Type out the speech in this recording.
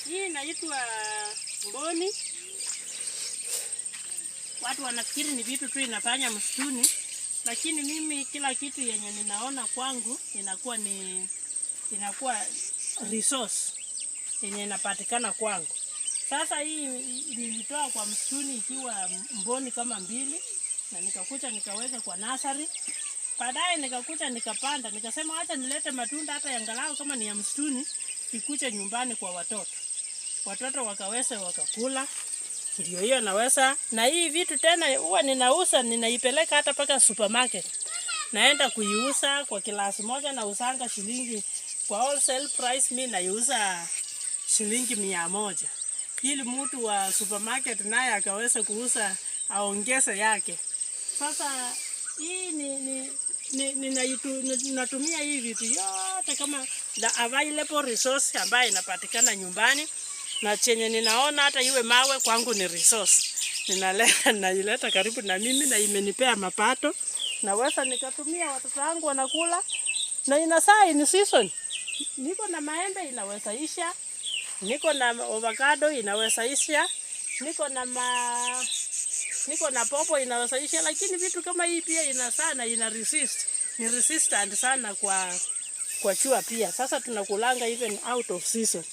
Hii inaitwa mboni. Watu wanafikiri ni vitu tu inafanya msituni, lakini mimi kila kitu yenye ninaona kwangu inakuwa resource yenye inapatikana kwangu. Sasa hii nilitoa kwa msituni ikiwa mboni kama 2 na nikakuja nikaweka kwa nursery. Baadaye nikakuja nikapanda, nikasema acha nilete matunda hata angalau kama ni ya msituni ikuje nyumbani kwa watoto. Watoto wakaweza wakakula. Ndio hiyo naweza. Na hii vitu tena huwa ninauza, ninaipeleka hata paka supermarket. Naenda kuiuza kwa kilasi moja na usanga shilingi kwa wholesale price, mimi naiuza shilingi 100. Ili mtu wa supermarket naye akaweza kuuza aongeze yake. Sasa hii ninatumia hii vitu yote kama the available resource ambayo inapatikana nyumbani, na chenye ninaona hata iwe mawe kwangu ni resource. Naileta karibu na mimi na imenipea mapato. Naweza nikatumia, watoto wangu wanakula na inasaa in season. Niko na maembe inaweza isha, niko na avocado inaweza isha, niko na popo inaweza isha, lakini vitu kama hii pia inasaa na ina resist. Ni resistant sana kwa jua pia. Sasa tunakulanga even out of season.